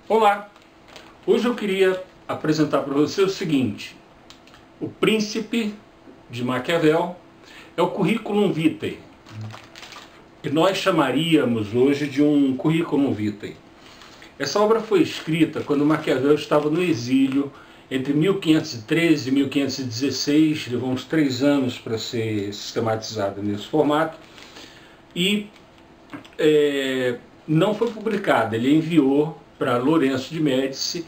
Olá! Hoje eu queria apresentar para você o seguinte: O Príncipe de Maquiavel é o curriculum vitae, que nós chamaríamos hoje de um curriculum vitae. Essa obra foi escrita quando Maquiavel estava no exílio entre 1513 e 1516, levou uns 3 anos para ser sistematizada nesse formato, e não foi publicada. Ele enviou para Lourenço de Médici,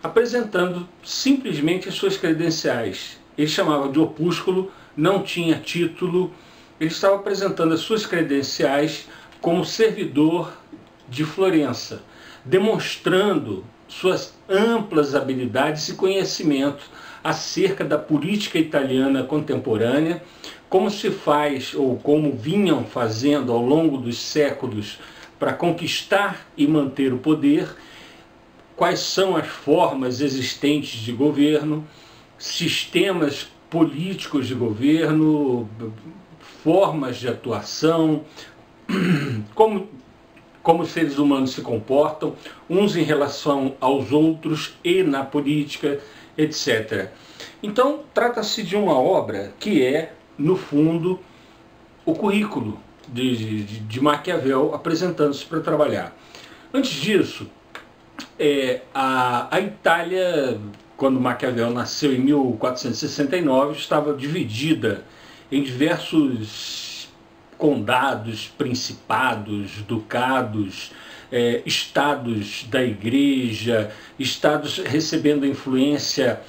apresentando simplesmente as suas credenciais. Ele chamava de opúsculo, não tinha título, ele estava apresentando as suas credenciais como servidor de Florença, demonstrando suas amplas habilidades e conhecimento acerca da política italiana contemporânea, como se faz ou como vinham fazendo ao longo dos séculos para conquistar e manter o poder, quais são as formas existentes de governo, sistemas políticos de governo, formas de atuação, como os seres humanos se comportam, uns em relação aos outros e na política, etc. Então, trata-se de uma obra que é, no fundo, o currículo de Maquiavel apresentando-se para trabalhar. Antes disso, a Itália, quando Maquiavel nasceu em 1469, estava dividida em diversos condados, principados, ducados, estados da igreja, estados recebendo a influência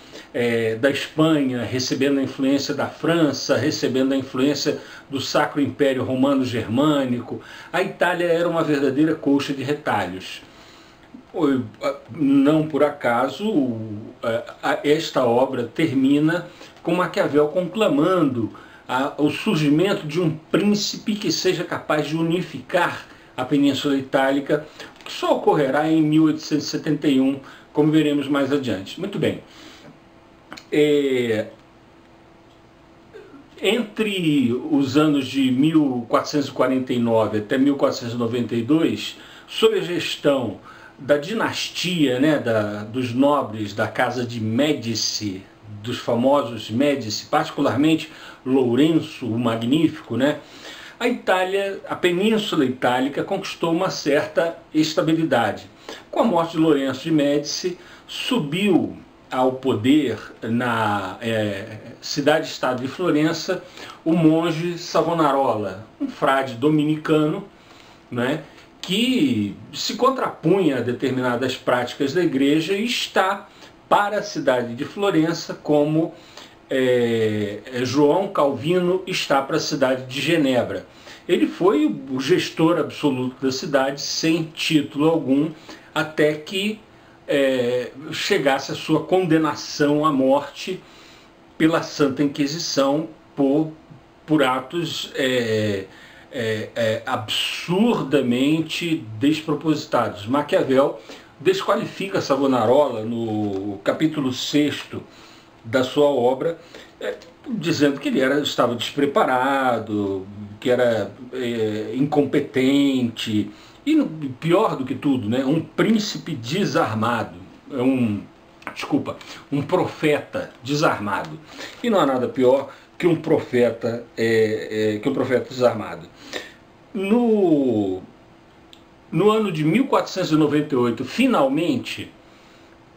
da Espanha, recebendo a influência da França, recebendo a influência do Sacro Império Romano Germânico. A Itália era uma verdadeira colcha de retalhos. Não por acaso, esta obra termina com Maquiavel conclamando o surgimento de um príncipe que seja capaz de unificar a Península Itálica, que só ocorrerá em 1871, como veremos mais adiante. Muito bem. Entre os anos de 1449 até 1492, sob a gestão da dinastia, dos nobres da casa de Médici, dos famosos Médici, particularmente Lourenço o Magnífico, a Itália, a Península Itálica, conquistou uma certa estabilidade. Com a morte de Lourenço de Médici, subiu ao poder na cidade-estado de Florença o monge Savonarola, um frade dominicano, que se contrapunha a determinadas práticas da igreja e está para a cidade de Florença como João Calvino está para a cidade de Genebra. Ele foi o gestor absoluto da cidade, sem título algum, até que chegasse a sua condenação à morte pela Santa Inquisição por atos absurdamente despropositados. Maquiavel desqualifica Savonarola no capítulo 6º da sua obra, dizendo que ele estava despreparado, que era incompetente e, pior do que tudo, um príncipe desarmado, um profeta desarmado. E não há nada pior que um profeta desarmado. No ano de 1498, finalmente,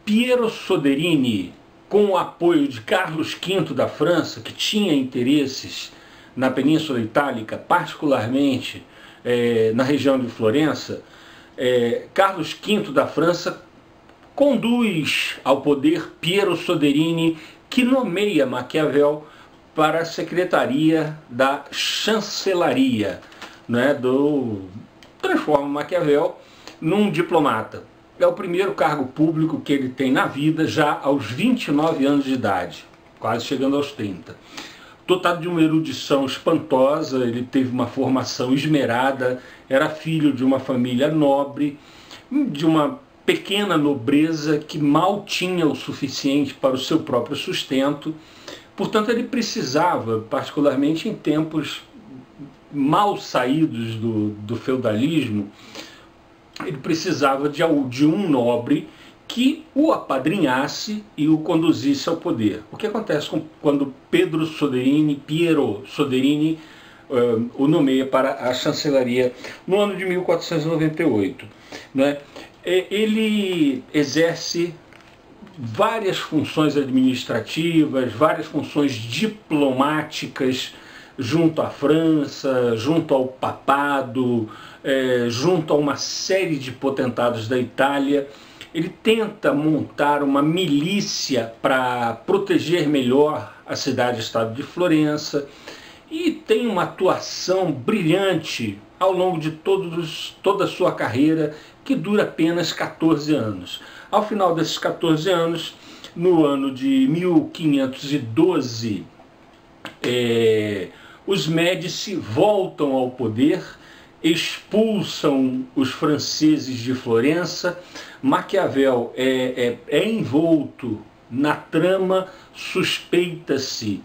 Piero Soderini, com o apoio de Carlos V da França, que tinha interesses na Península Itálica, particularmente na região de Florença, Carlos V da França conduz ao poder Piero Soderini, que nomeia Maquiavel para a secretaria da chancelaria, transforma Maquiavel num diplomata. É o primeiro cargo público que ele tem na vida, já aos 29 anos de idade, quase chegando aos 30. Dotado de uma erudição espantosa, ele teve uma formação esmerada, era filho de uma família nobre, de uma pequena nobreza que mal tinha o suficiente para o seu próprio sustento. Portanto, ele precisava, particularmente em tempos mal saídos do feudalismo, ele precisava de um nobre que o apadrinhasse e o conduzisse ao poder. O que acontece quando Piero Soderini o nomeia para a chancelaria no ano de 1498. Né? Ele exerce várias funções administrativas, várias funções diplomáticas junto à França, junto ao papado, junto a uma série de potentados da Itália. Ele tenta montar uma milícia para proteger melhor a cidade-estado de Florença e tem uma atuação brilhante ao longo de toda a sua carreira, que dura apenas 14 anos. Ao final desses 14 anos, no ano de 1512, os Médici voltam ao poder, expulsam os franceses de Florença. Maquiavel é envolto na trama, suspeita-se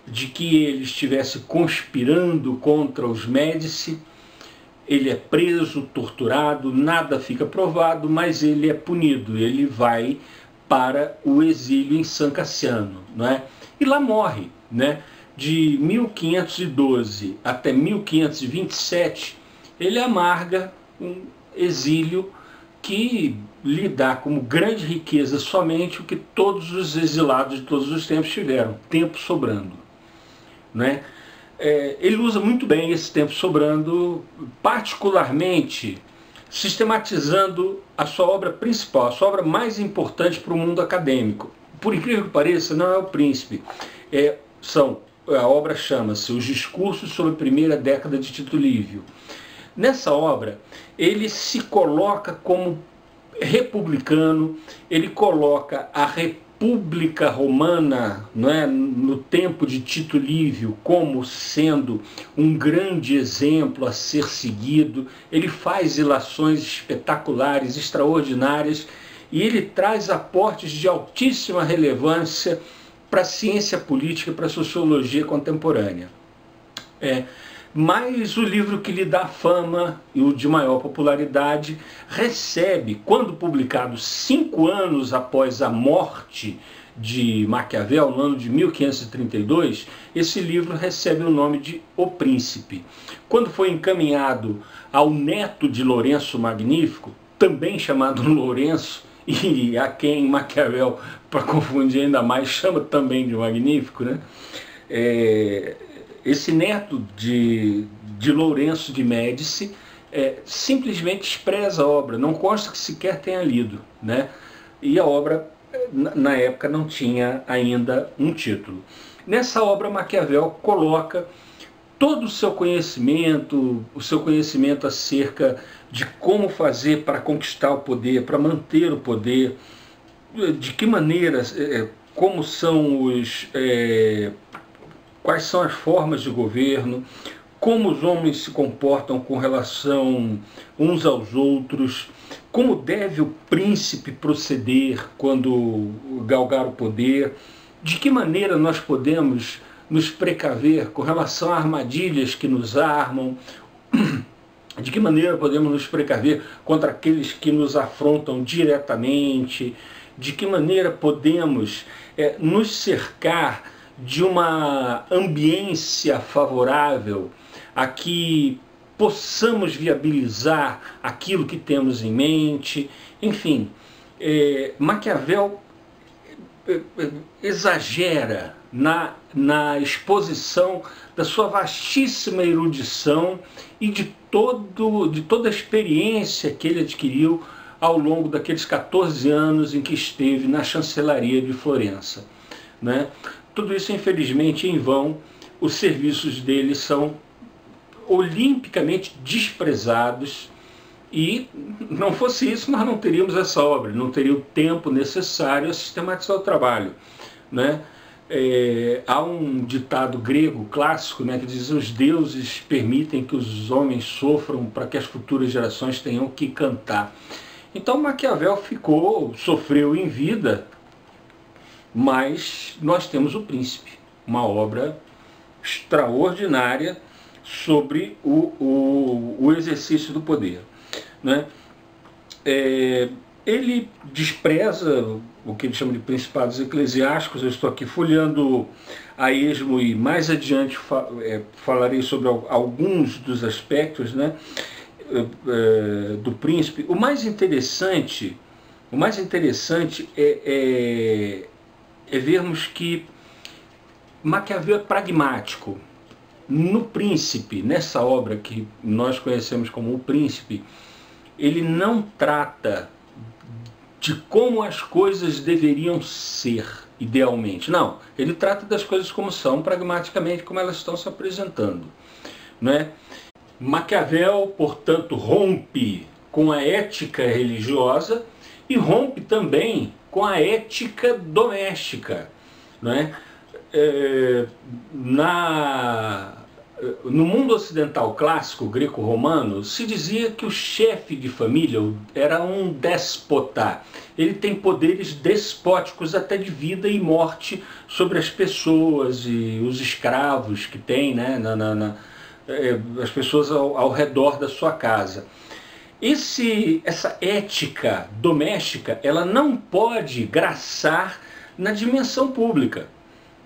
de que ele estivesse conspirando contra os Médici. Ele é preso, torturado, nada fica provado, mas ele é punido. Ele vai para o exílio em San Cassiano, não é? E lá morre, né? De 1512 até 1527, ele amarga um exílio que lhe dá como grande riqueza somente o que todos os exilados de todos os tempos tiveram: tempo sobrando, né? Ele usa muito bem esse tempo sobrando, particularmente sistematizando a sua obra principal, a sua obra mais importante para o mundo acadêmico. Por incrível que pareça, não é O Príncipe. A obra chama-se Os Discursos sobre a Primeira Década de Tito Livio. Nessa obra, ele se coloca como republicano, ele coloca a República Romana, não é, no tempo de Tito Livio, como sendo um grande exemplo a ser seguido. Ele faz ilações espetaculares, extraordinárias, e ele traz aportes de altíssima relevância para a ciência política e para a sociologia contemporânea. Mas o livro que lhe dá fama e o de maior popularidade recebe, quando publicado 5 anos após a morte de Maquiavel, no ano de 1532, esse livro recebe o nome de O Príncipe. Quando foi encaminhado ao neto de Lourenço Magnífico, também chamado Lourenço, e a quem Maquiavel, para confundir ainda mais, chama também de Magnífico, né? Esse neto de Lourenço de Médici simplesmente despreza a obra, não consta que sequer tenha lido, né? E a obra, na época, não tinha ainda um título. Nessa obra, Maquiavel coloca todo o seu conhecimento acerca de como fazer para conquistar o poder, para manter o poder, de que maneira, como são quais são as formas de governo, como os homens se comportam com relação uns aos outros, como deve o príncipe proceder quando galgar o poder, de que maneira nós podemos nos precaver com relação a armadilhas que nos armam, de que maneira podemos nos precaver contra aqueles que nos afrontam diretamente, de que maneira podemos nos cercar de uma ambiência favorável a que possamos viabilizar aquilo que temos em mente. Enfim, Maquiavel exagera na exposição da sua vastíssima erudição e de toda a experiência que ele adquiriu ao longo daqueles 14 anos em que esteve na chancelaria de Florença, né? Tudo isso, infelizmente, em vão. Os serviços dele são olimpicamente desprezados, e não fosse isso, nós não teríamos essa obra, não teria o tempo necessário a sistematizar o trabalho, né? Há um ditado grego clássico, né, que diz: os deuses permitem que os homens sofram para que as futuras gerações tenham que cantar. Então Maquiavel sofreu em vida, mas nós temos O Príncipe, uma obra extraordinária sobre o exercício do poder, né? Ele despreza o que ele chama de principados eclesiásticos. Eu estou aqui folheando a esmo e mais adiante falarei sobre alguns dos aspectos, né, do príncipe. O mais interessante é vermos que Maquiavel é pragmático. No Príncipe, nessa obra que nós conhecemos como O Príncipe, ele não trata de como as coisas deveriam ser, idealmente. Não, ele trata das coisas como são, pragmaticamente, como elas estão se apresentando, né? Maquiavel, portanto, rompe com a ética religiosa e rompe também com a ética doméstica, né? No mundo ocidental clássico, greco-romano, se dizia que o chefe de família era um déspota. Ele tem poderes despóticos até de vida e morte sobre as pessoas e os escravos que tem, né, as pessoas ao redor da sua casa. Essa ética doméstica, ela não pode graçar na dimensão pública.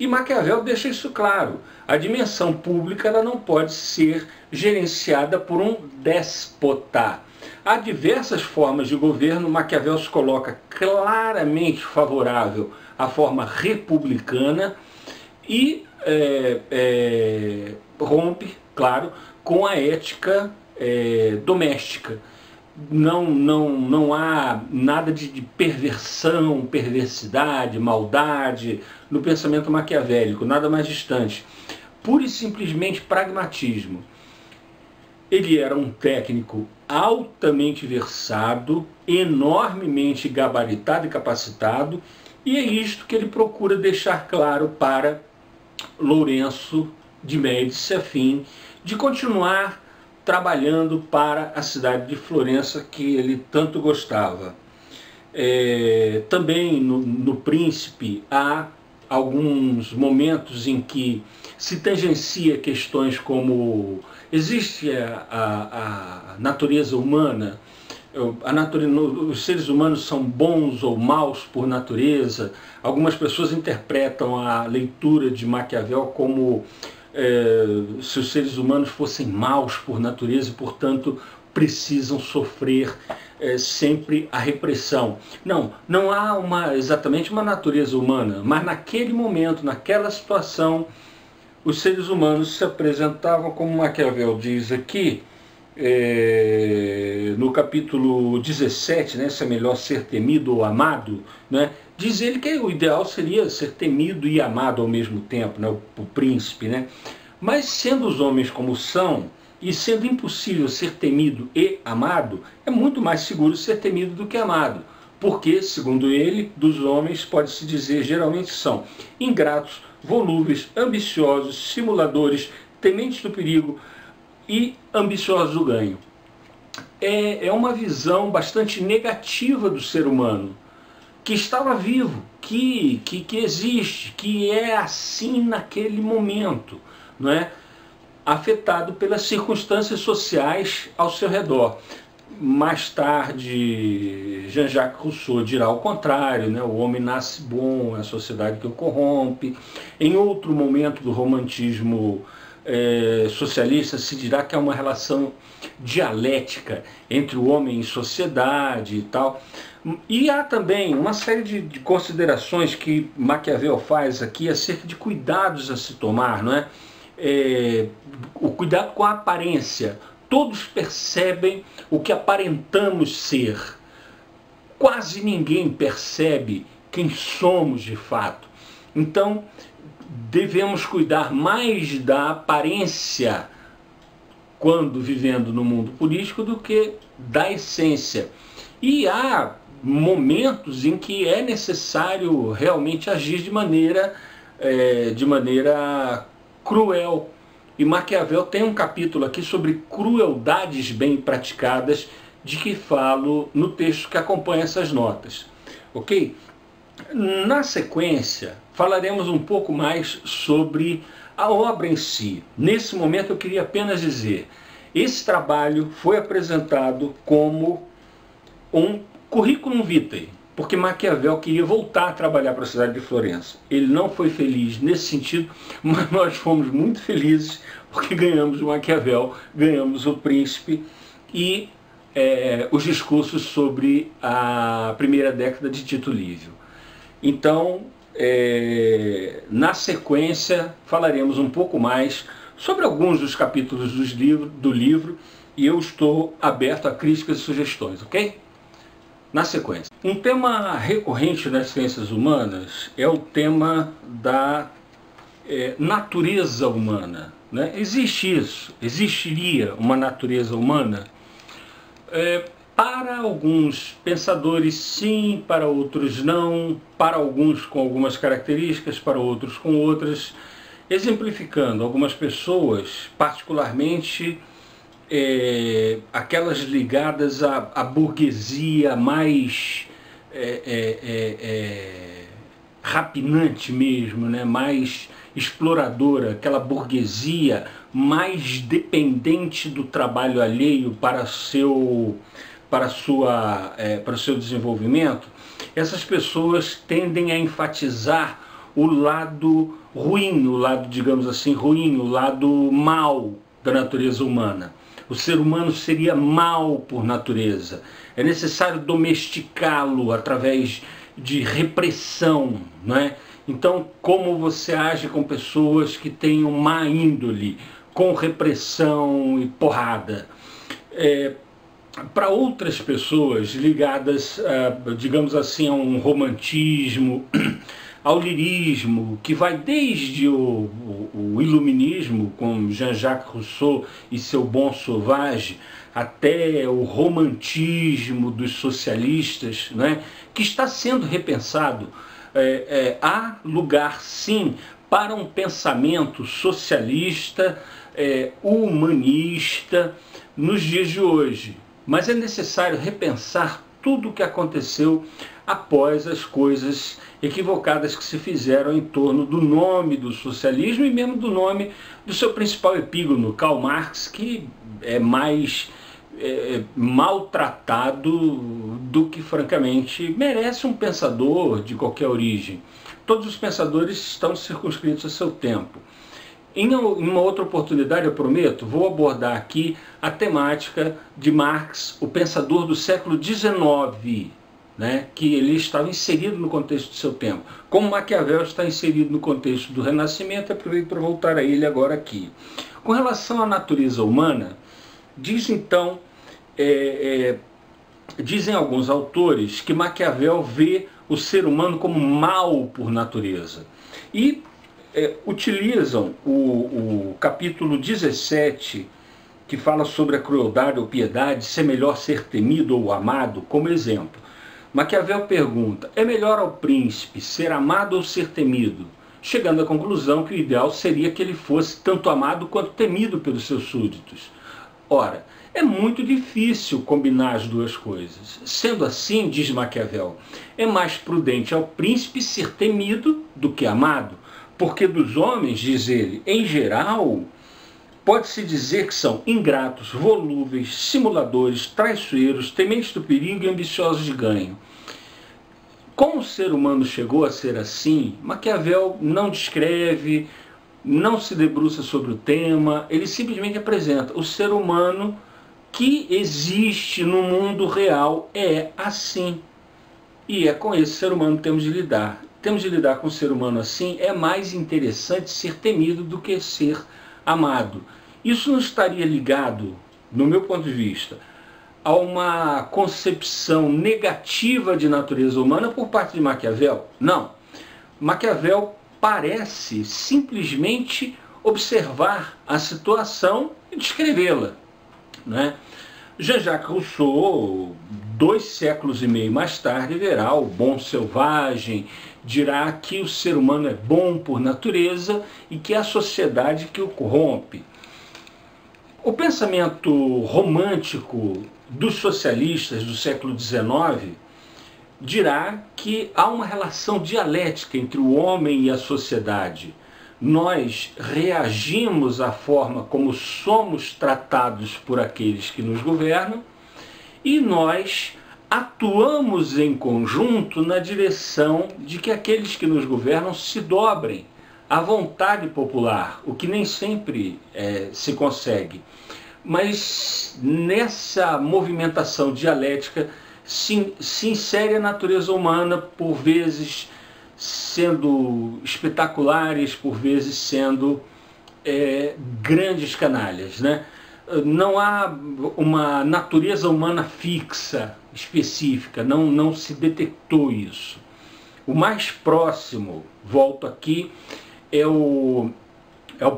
E Maquiavel deixa isso claro. A dimensão pública ela não pode ser gerenciada por um déspota. Há diversas formas de governo. Maquiavel se coloca claramente favorável à forma republicana e rompe, claro, com a ética doméstica. Não há nada de perversão, perversidade, maldade no pensamento maquiavélico, nada mais distante. Pura e simplesmente pragmatismo. Ele era um técnico altamente versado, enormemente gabaritado e capacitado, e é isto que ele procura deixar claro para Lourenço de Médici, a fim de continuar trabalhando para a cidade de Florença, que ele tanto gostava. Também no Príncipe há alguns momentos em que se tangencia questões como existe a natureza humana, os seres humanos são bons ou maus por natureza. Algumas pessoas interpretam a leitura de Maquiavel como se os seres humanos fossem maus por natureza e, portanto, precisam sofrer sempre a repressão. Não há exatamente uma natureza humana, mas naquele momento, naquela situação, os seres humanos se apresentavam, como Maquiavel diz aqui, no capítulo 17, né, se é melhor ser temido ou amado, né, diz ele que o ideal seria ser temido e amado ao mesmo tempo, né, o príncipe, né? Mas sendo os homens como são, e sendo impossível ser temido e amado, é muito mais seguro ser temido do que amado. Porque, segundo ele, dos homens pode-se dizer geralmente são ingratos, volúveis, ambiciosos, simuladores, tementes do perigo e ambiciosos do ganho. É uma visão bastante negativa do ser humano, que estava vivo, que existe, que é assim naquele momento, não é? Afetado pelas circunstâncias sociais ao seu redor. Mais tarde, Jean-Jacques Rousseau dirá o contrário, né? O homem nasce bom, é a sociedade que o corrompe. Em outro momento do romantismo socialista se dirá que há uma relação dialética entre o homem e sociedade e tal. E há também uma série de considerações que Maquiavel faz aqui acerca de cuidados a se tomar, não é? O cuidado com a aparência. Todos percebem o que aparentamos ser. Quase ninguém percebe quem somos de fato. Então, devemos cuidar mais da aparência quando vivendo no mundo político do que da essência. E há momentos em que é necessário realmente agir de maneira cruel. E Maquiavel tem um capítulo aqui sobre crueldades bem praticadas, de que falo no texto que acompanha essas notas. Ok? Na sequência, falaremos um pouco mais sobre a obra em si. Nesse momento eu queria apenas dizer, esse trabalho foi apresentado como um curriculum vitae, porque Maquiavel queria voltar a trabalhar para a cidade de Florença. Ele não foi feliz nesse sentido, mas nós fomos muito felizes porque ganhamos o Maquiavel, ganhamos o Príncipe e os discursos sobre a primeira década de Tito Livio. Então, na sequência, falaremos um pouco mais sobre alguns dos capítulos do livro e eu estou aberto a críticas e sugestões, ok? Na sequência. Um tema recorrente nas ciências humanas é o tema da natureza humana, né? Existe isso? Existiria uma natureza humana? Para alguns pensadores sim, para outros não, para alguns com algumas características, para outros com outras. Exemplificando, algumas pessoas, particularmente aquelas ligadas à burguesia mais rapinante mesmo, né? Mais exploradora, aquela burguesia mais dependente do trabalho alheio para o seu desenvolvimento, essas pessoas tendem a enfatizar o lado ruim, o lado, digamos assim, ruim, o lado mal da natureza humana. O ser humano seria mau por natureza. É necessário domesticá-lo através de repressão, não é? Então, como você age com pessoas que tenham má índole, com repressão e porrada? Para outras pessoas ligadas, digamos assim, a um romantismo, ao lirismo, que vai desde o iluminismo, com Jean-Jacques Rousseau e seu Bon Sauvage, até o romantismo dos socialistas, né, que está sendo repensado. Há lugar, sim, para um pensamento socialista, humanista, nos dias de hoje. Mas é necessário repensar tudo o que aconteceu após as coisas equivocadas que se fizeram em torno do nome do socialismo e mesmo do nome do seu principal epígono, Karl Marx, que é mais maltratado do que, francamente, merece um pensador de qualquer origem. Todos os pensadores estão circunscritos a seu tempo. Em uma outra oportunidade, eu prometo, vou abordar aqui a temática de Marx, o pensador do século XIX, né, que ele estava inserido no contexto do seu tempo. Como Maquiavel está inserido no contexto do Renascimento, aproveito para voltar a ele agora aqui. Com relação à natureza humana, dizem alguns autores que Maquiavel vê o ser humano como mau por natureza. E utilizam o capítulo 17, que fala sobre a crueldade ou piedade, se é melhor ser temido ou amado, como exemplo. Maquiavel pergunta, é melhor ao príncipe ser amado ou ser temido? Chegando à conclusão que o ideal seria que ele fosse tanto amado quanto temido pelos seus súditos. Ora, é muito difícil combinar as duas coisas. Sendo assim, diz Maquiavel, é mais prudente ao príncipe ser temido do que amado, porque dos homens, diz ele, em geral, pode-se dizer que são ingratos, volúveis, simuladores, traiçoeiros, tementes do perigo e ambiciosos de ganho. Como o ser humano chegou a ser assim, Maquiavel não descreve, não se debruça sobre o tema, ele simplesmente apresenta o ser humano que existe no mundo real é assim. E é com esse ser humano que temos de lidar. Temos de lidar com um ser humano assim, é mais interessante ser temido do que ser amado. Isso não estaria ligado, no meu ponto de vista, a uma concepção negativa de natureza humana por parte de Maquiavel? Não. Maquiavel parece simplesmente observar a situação e descrevê-la, né? Jean-Jacques Rousseau, 2 séculos e meio mais tarde, verá o bom selvagem, dirá que o ser humano é bom por natureza e que é a sociedade que o corrompe. O pensamento romântico dos socialistas do século XIX dirá que há uma relação dialética entre o homem e a sociedade. Nós reagimos à forma como somos tratados por aqueles que nos governam e nós atuamos em conjunto na direção de que aqueles que nos governam se dobrem à vontade popular, o que nem sempre se consegue. Mas nessa movimentação dialética se insere a natureza humana, por vezes sendo espetaculares, por vezes sendo grandes canalhas, né? Não há uma natureza humana fixa, específica, não se detectou isso. O mais próximo, volto aqui, é o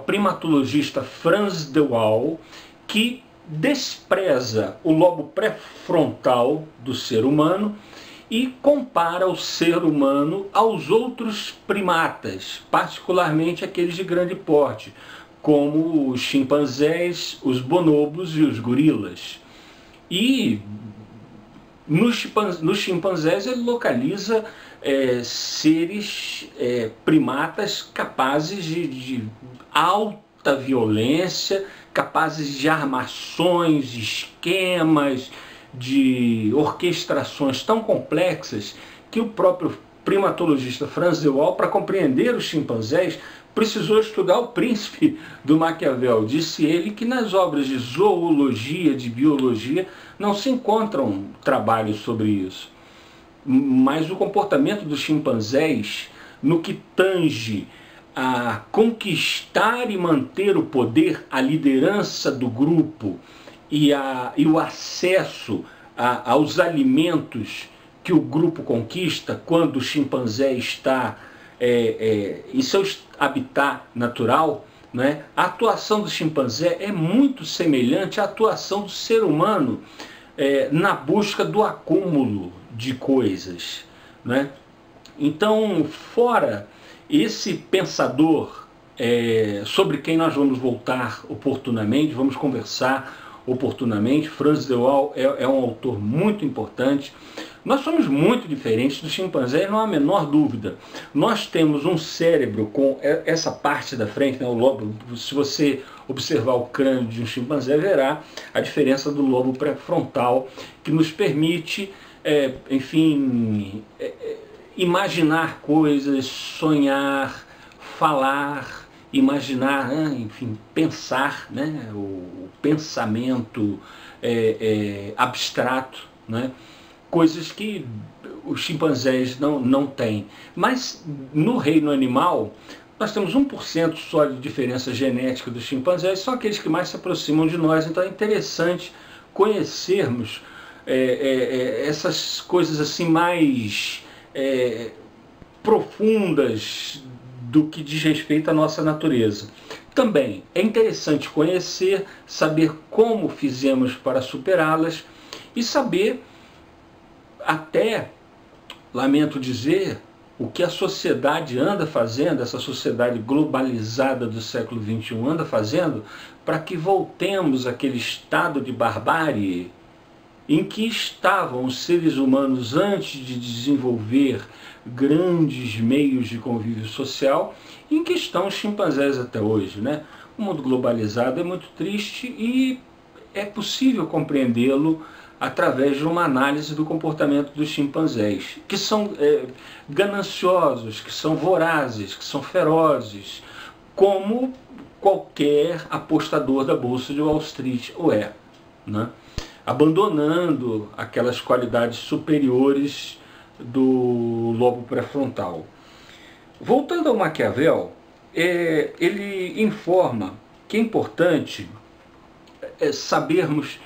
primatologista Frans de Waal, que despreza o lobo pré-frontal do ser humano e compara o ser humano aos outros primatas, particularmente aqueles de grande porte, como os chimpanzés, os bonobos e os gorilas. E nos chimpanzés ele localiza seres primatas capazes de alta violência, capazes de armações, esquemas, de orquestrações tão complexas que o próprio primatologista Frans de Waal, para compreender os chimpanzés, precisou estudar O Príncipe do Maquiavel. Disse ele que nas obras de zoologia, de biologia, não se encontram trabalhos sobre isso. Mas o comportamento dos chimpanzés, no que tange a conquistar e manter o poder, a liderança do grupo e o acesso aos alimentos que o grupo conquista quando o chimpanzé está em seu habitat natural, né? A atuação do chimpanzé é muito semelhante à atuação do ser humano na busca do acúmulo de coisas, né? Então, fora esse pensador sobre quem nós vamos voltar oportunamente, vamos conversar oportunamente, Frans de Waal é um autor muito importante. Nós somos muito diferentes do chimpanzé, não há a menor dúvida. Nós temos um cérebro com essa parte da frente, né, o lobo. Se você observar o crânio de um chimpanzé, verá a diferença do lobo pré-frontal, que nos permite, enfim, imaginar coisas, sonhar, falar, imaginar, enfim, pensar, né? O pensamento abstrato, né? Coisas que os chimpanzés não têm. Mas no reino animal, nós temos 1% só de diferença genética dos chimpanzés, são aqueles que mais se aproximam de nós, então é interessante conhecermos essas coisas assim mais profundas do que diz respeito à nossa natureza. Também é interessante conhecer, saber como fizemos para superá-las e saber até, lamento dizer, o que a sociedade anda fazendo, essa sociedade globalizada do século XXI anda fazendo, para que voltemos àquele estado de barbárie em que estavam os seres humanos antes de desenvolver grandes meios de convívio social, em que estão os chimpanzés até hoje, né? O mundo globalizado é muito triste e é possível compreendê-lo através de uma análise do comportamento dos chimpanzés, que são gananciosos, que são vorazes, que são ferozes, como qualquer apostador da Bolsa de Wall Street o é, né? Abandonando aquelas qualidades superiores do lobo pré-frontal. Voltando ao Maquiavel, ele informa que é importante sabermos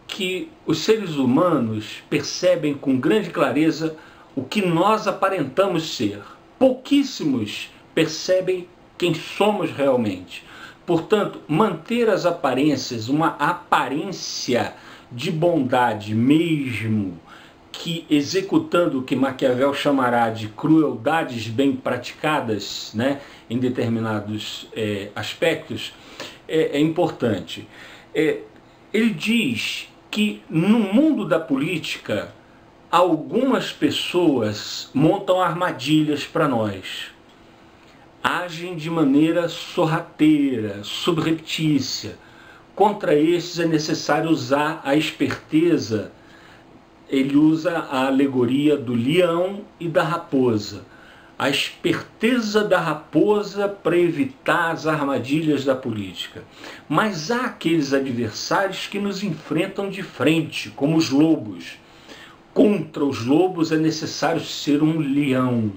que os seres humanos percebem com grande clareza o que nós aparentamos ser. Pouquíssimos percebem quem somos realmente. Portanto, manter as aparências, uma aparência de bondade mesmo, que executando o que Maquiavel chamará de crueldades bem praticadas, né, em determinados aspectos, é importante. Ele diz que no mundo da política, algumas pessoas montam armadilhas para nós. Agem de maneira sorrateira, subreptícia. Contra estes é necessário usar a esperteza ele usa a alegoria do leão e da raposa. A esperteza da raposa para evitar as armadilhas da política. Mas há aqueles adversários que nos enfrentam de frente, como os lobos. Contra os lobos é necessário ser um leão,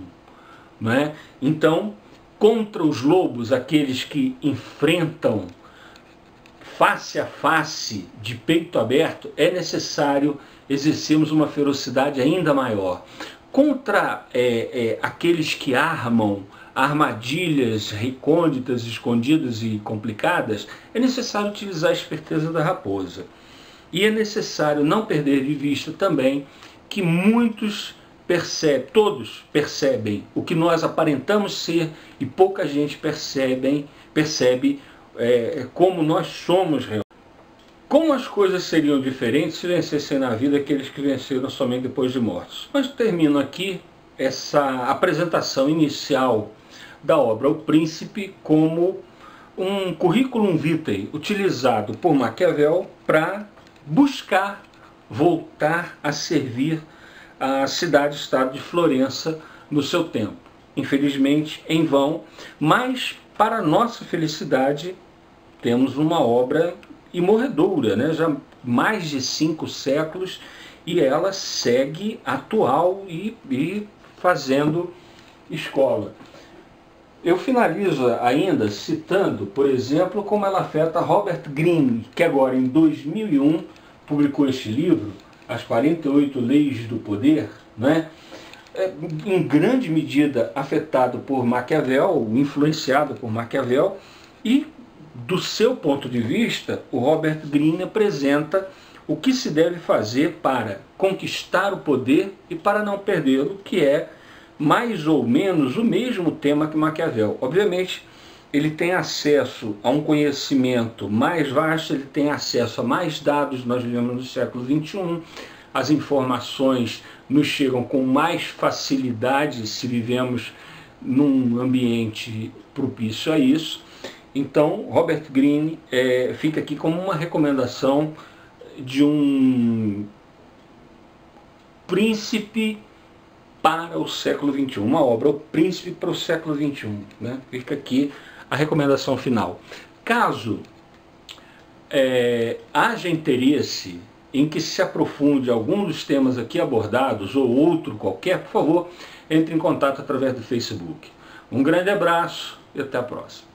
não é? Então, contra os lobos, aqueles que enfrentam face a face, de peito aberto, é necessário exercermos uma ferocidade ainda maior. Contra aqueles que armam armadilhas recônditas, escondidas e complicadas, é necessário utilizar a esperteza da raposa. E é necessário não perder de vista também que muitos todos percebem o que nós aparentamos ser e pouca gente percebe como nós somos realmente. Como as coisas seriam diferentes se vencessem na vida aqueles que venceram somente depois de mortos? Mas termino aqui essa apresentação inicial da obra O Príncipe como um curriculum vitae utilizado por Maquiavel para buscar voltar a servir a cidade-estado de Florença no seu tempo. Infelizmente, em vão, mas para nossa felicidade temos uma obra imorredoura, né? Já mais de 5 séculos, e ela segue atual e fazendo escola. Eu finalizo ainda citando, por exemplo, como ela afeta Robert Greene, que agora em 2001 publicou este livro, As 48 Leis do Poder, né? Em grande medida afetado por Maquiavel, influenciado por Maquiavel, e do seu ponto de vista, o Robert Greene apresenta o que se deve fazer para conquistar o poder e para não perdê-lo, que é mais ou menos o mesmo tema que Maquiavel. Obviamente, ele tem acesso a um conhecimento mais vasto, ele tem acesso a mais dados, nós vivemos no século XXI, as informações nos chegam com mais facilidade se vivemos num ambiente propício a isso. Então, Robert Greene fica aqui como uma recomendação de um príncipe para o século XXI, uma obra, O Príncipe para o século XXI. Né? Fica aqui a recomendação final. Caso haja interesse em que se aprofunde algum dos temas aqui abordados, ou outro qualquer, por favor, entre em contato através do Facebook. Um grande abraço e até a próxima.